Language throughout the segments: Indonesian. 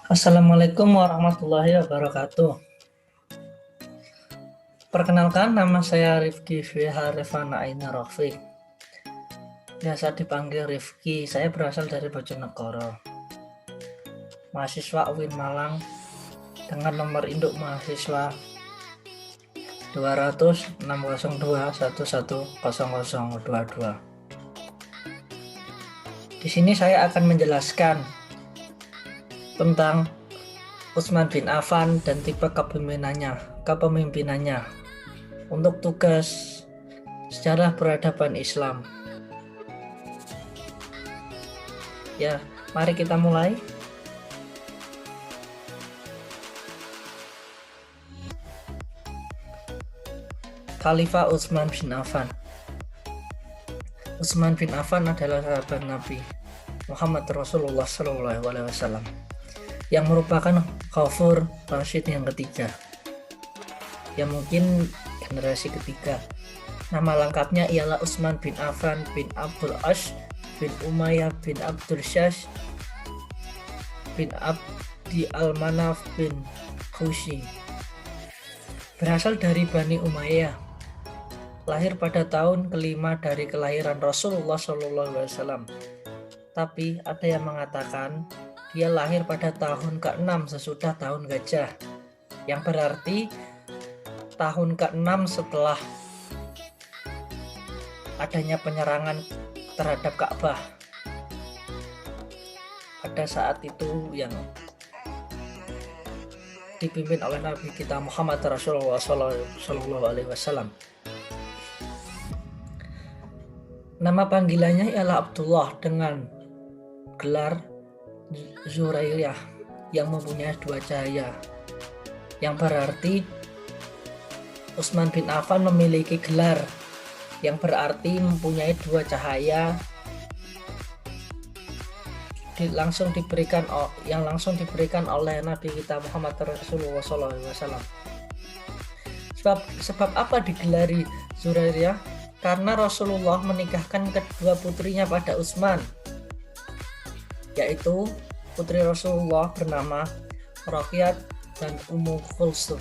Assalamualaikum warahmatullahi wabarakatuh. Perkenalkan, nama saya Rifki Fiharifana Aina Rafiq. Biasa dipanggil Rifki. Saya berasal dari Bojonegoro. Mahasiswa UIN Malang dengan nomor induk mahasiswa 200.602.110022. Di sini saya akan menjelaskan tentang Utsman bin Affan dan tipe kepemimpinannya untuk tugas sejarah peradaban Islam. Ya, mari kita mulai. Khalifah Utsman bin Affan. Utsman bin Affan adalah sahabat Nabi Muhammad Rasulullah SAW yang merupakan Khalifah Rasyid yang ketiga, yang mungkin generasi ketiga. Nama lengkapnya ialah Utsman bin Affan bin Abdul Ash bin Umayyah bin Abdul Syash bin Abdi Al-Manaf bin Khushi. Berasal dari Bani Umayyah. Lahir pada tahun kelima dari kelahiran Rasulullah SAW. Tapi ada yang mengatakan dia lahir pada tahun ke-6 sesudah tahun gajah, yang berarti tahun ke-6 setelah adanya penyerangan terhadap Ka'bah. Pada saat itu yang dipimpin oleh Nabi kita Muhammad Rasulullah SAW. Nama panggilannya ialah Abdullah dengan gelar Zurairiyah yang mempunyai dua cahaya, yang berarti Utsman bin Affan memiliki gelar yang berarti mempunyai dua cahaya yang langsung diberikan oleh Nabi kita Muhammad Rasulullah SAW. Sebab apa digelari Zurairiyah? Karena Rasulullah menikahkan kedua putrinya pada Utsman, yaitu putri Rasulullah bernama Ruqayyah dan Ummu Kulsum.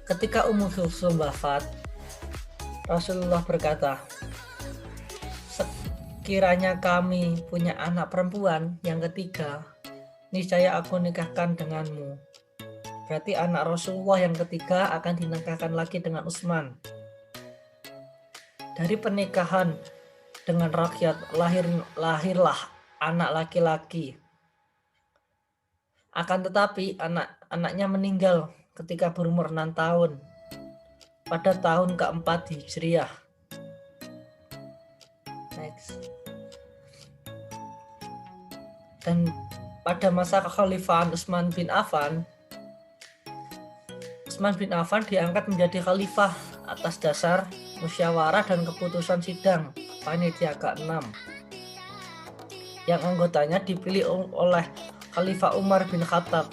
Ketika Ummu Kulsum wafat, Rasulullah berkata, "Sekiranya kami punya anak perempuan yang ketiga, niscaya aku nikahkan denganmu." Berarti anak Rasulullah yang ketiga akan dinikahkan lagi dengan Utsman. Dari pernikahan dengan Ruqayyah lahirlah anak laki-laki. Akan tetapi anaknya meninggal ketika berumur 6 tahun pada tahun ke-4 Hijriah. Next. Dan pada masa kekhalifahan Utsman bin Affan diangkat menjadi khalifah atas dasar musyawarah dan keputusan sidang panitia ke-6 yang anggotanya dipilih oleh Khalifah Umar bin Khattab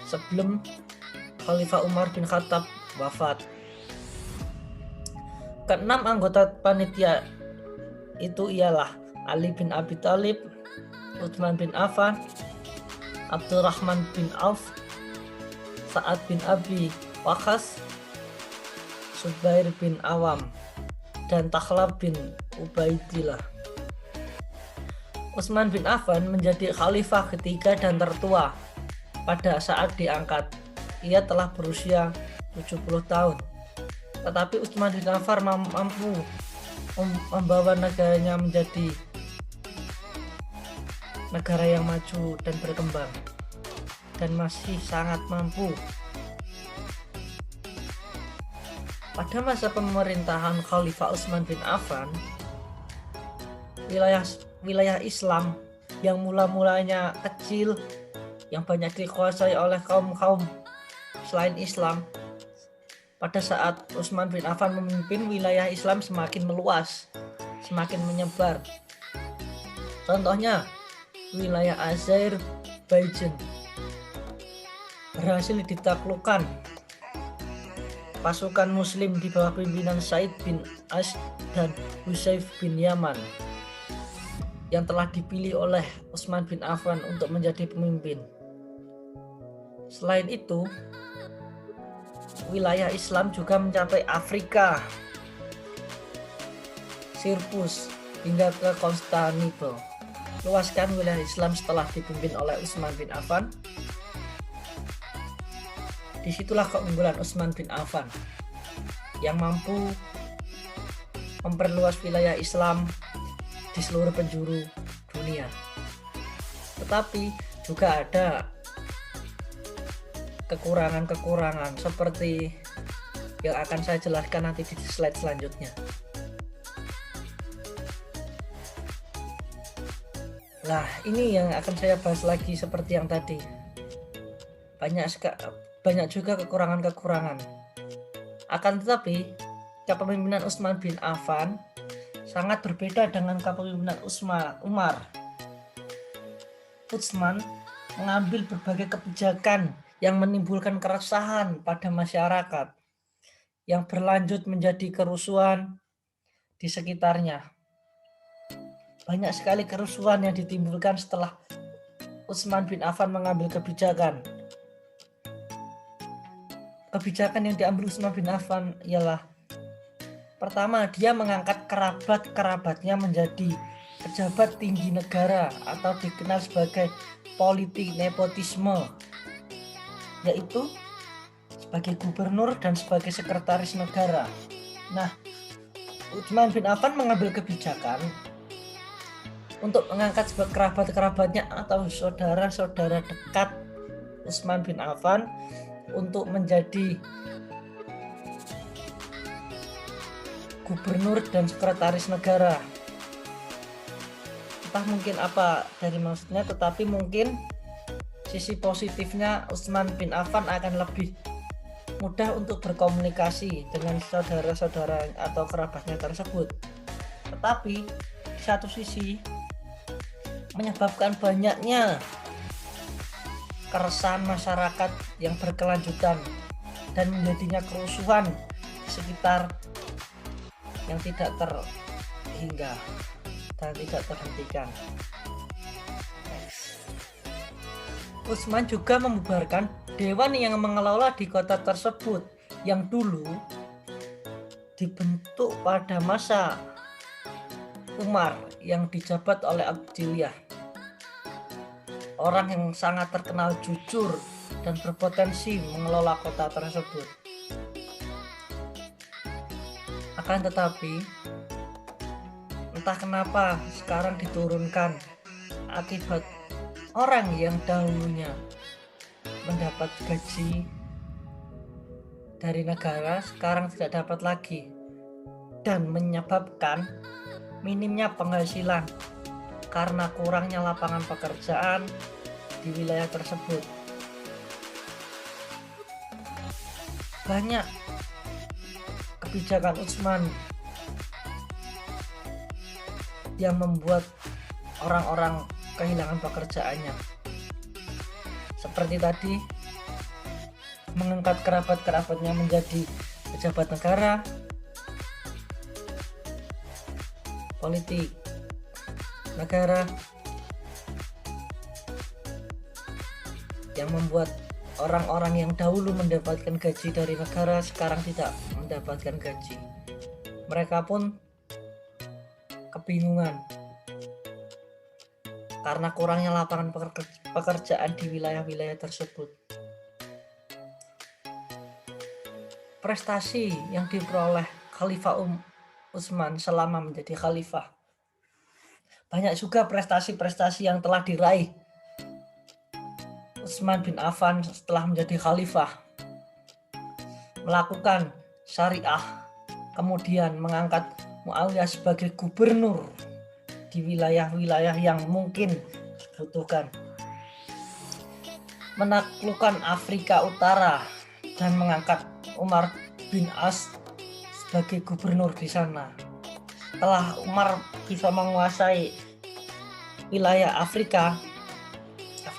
sebelum Khalifah Umar bin Khattab wafat. Keenam anggota panitia itu ialah Ali bin Abi Thalib, Utsman bin Affan, Abdurrahman bin Auf, Sa'ad bin Abi Waqqas, Zubair bin Awam, dan Takhlab bin Ubaidillah. Utsman bin Affan menjadi khalifah ketiga dan tertua pada saat diangkat. Ia telah berusia 70 tahun. Tetapi Utsman bin Affan mampu membawa negaranya menjadi negara yang maju dan berkembang, dan masih sangat mampu. Pada masa pemerintahan Khalifah Utsman bin Affan, wilayah Islam yang mula-mulanya kecil, yang banyak dikuasai oleh kaum selain Islam, pada saat Utsman bin Affan memimpin, wilayah Islam semakin meluas, semakin menyebar. Contohnya, wilayah Azerbaijan berhasil ditaklukkan pasukan muslim di bawah pimpinan Said bin Ash dan Huzaifa bin Yaman yang telah dipilih oleh Utsman bin Affan untuk menjadi pemimpin. Selain itu, wilayah Islam juga mencapai Afrika, Sirkus, hingga ke Konstantinopel. Luaskan wilayah Islam setelah dipimpin oleh Utsman bin Affan. Disitulah keunggulan Utsman bin Affan yang mampu memperluas wilayah Islam di seluruh penjuru dunia. Tetapi juga ada kekurangan-kekurangan seperti yang akan saya jelaskan nanti di slide selanjutnya. Nah, ini yang akan saya bahas lagi seperti yang tadi. Banyak juga kekurangan-kekurangan. Akan tetapi, kepemimpinan Utsman bin Affan sangat berbeda dengan kepemimpinan Umar. Utsman mengambil berbagai kebijakan yang menimbulkan keresahan pada masyarakat, yang berlanjut menjadi kerusuhan di sekitarnya. Banyak sekali kerusuhan yang ditimbulkan setelah Utsman bin Affan mengambil kebijakan. Kebijakan yang diambil Utsman bin Affan ialah: pertama, dia mengangkat kerabat-kerabatnya menjadi pejabat tinggi negara atau dikenal sebagai politik nepotisme, yaitu sebagai gubernur dan sebagai sekretaris negara. Nah, Utsman bin Affan mengambil kebijakan untuk mengangkat sebagai kerabat-kerabatnya atau saudara-saudara dekat Utsman bin Affan untuk menjadi gubernur dan sekretaris negara. Entah mungkin apa dari maksudnya, tetapi mungkin sisi positifnya Utsman bin Affan akan lebih mudah untuk berkomunikasi dengan saudara-saudara atau kerabatnya tersebut. Tetapi di satu sisi menyebabkan banyaknya keresahan masyarakat yang berkelanjutan dan menjadinya kerusuhan di sekitar yang tidak terhingga dan tidak terhentikan. Utsman juga membubarkan dewan yang mengelola di kota tersebut yang dulu dibentuk pada masa Umar yang dijabat oleh Abdillah, orang yang sangat terkenal jujur dan berpotensi mengelola kota tersebut. Akan tetapi, entah kenapa sekarang diturunkan akibat orang yang dahulunya mendapat gaji dari negara sekarang tidak dapat lagi, dan menyebabkan minimnya penghasilan karena kurangnya lapangan pekerjaan di wilayah tersebut. Banyak kebijakan Utsman yang membuat orang-orang kehilangan pekerjaannya. Seperti tadi, mengangkat kerabat-kerabatnya menjadi pejabat negara, politik negara, yang membuat orang-orang yang dahulu mendapatkan gaji dari negara sekarang tidak mendapatkan gaji. Mereka pun kebingungan karena kurangnya lapangan pekerjaan di wilayah-wilayah tersebut. Prestasi yang diperoleh Khalifah Utsman selama menjadi khalifah. Banyak juga prestasi-prestasi yang telah diraih Utsman bin Affan setelah menjadi khalifah. Melakukan syariah, kemudian mengangkat Muawiyah sebagai gubernur di wilayah-wilayah yang mungkin dibutuhkan. Menaklukkan Afrika Utara dan mengangkat Umar bin As sebagai gubernur di sana. Setelah Umar bisa menguasai wilayah Afrika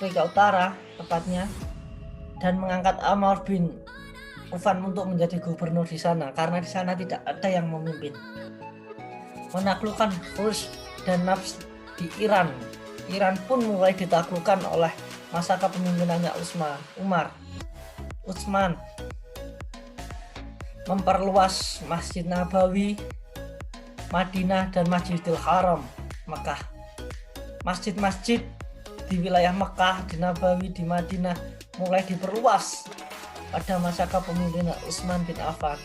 Utara tepatnya, dan mengangkat Amr bin Affan untuk menjadi gubernur di sana karena di sana tidak ada yang memimpin. menaklukkan Furs dan Nafs di Iran. Iran pun mulai ditaklukkan oleh masa kepemimpinannya Utsman. Memperluas Masjid Nabawi, Madinah, dan Masjidil Haram, Mekah. Masjid-masjid di wilayah Mekah, di Nabawi, di Madinah mulai diperluas pada masa kepemimpinan Utsman bin Affan.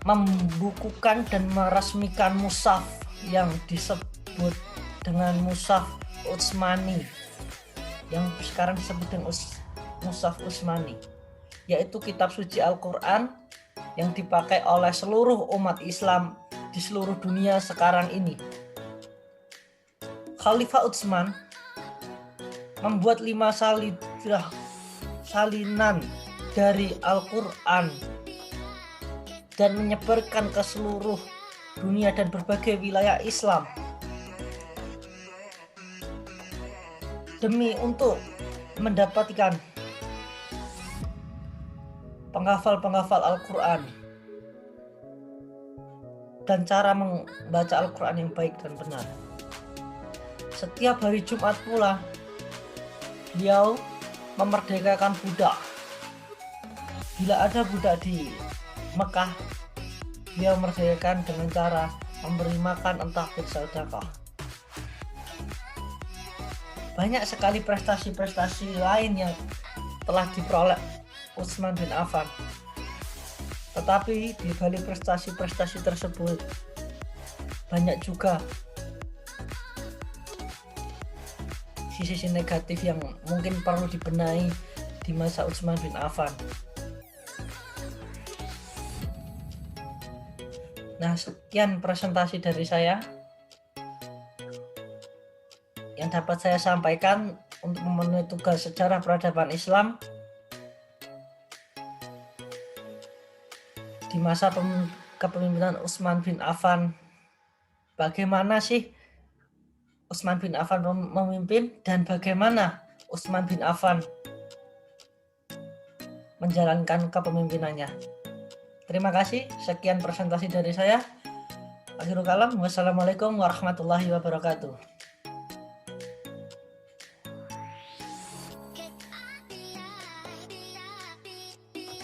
Membukukan dan meresmikan mushaf yang disebut dengan mushaf Utsmani, yang sekarang disebut dengan mushaf Utsmani, yaitu kitab suci Al-Quran yang dipakai oleh seluruh umat Islam di seluruh dunia sekarang ini. Khalifah Utsman membuat 5 salinan dari Al-Quran dan menyebarkan ke seluruh dunia dan berbagai wilayah Islam demi untuk mendapatkan penghafal Al-Quran dan cara membaca Al-Quran yang baik dan benar. Setiap hari Jumat pula beliau memerdekakan budak. Bila ada budak di Mekah, beliau merdekakan dengan cara memberi makan entah bersedekah. Banyak sekali prestasi-prestasi lain yang telah diperoleh Utsman bin Affan. Tetapi di balik prestasi-prestasi tersebut banyak juga sisi-sisi negatif yang mungkin perlu dibenahi di masa Utsman bin Affan. Nah, sekian presentasi dari saya yang dapat saya sampaikan untuk memenuhi tugas sejarah peradaban Islam di masa kepemimpinan Utsman bin Affan. Bagaimana sih Utsman bin Affan memimpin dan bagaimana Utsman bin Affan menjalankan kepemimpinannya. Terima kasih, sekian presentasi dari saya. Akhirul kalam, wassalamualaikum warahmatullahi wabarakatuh.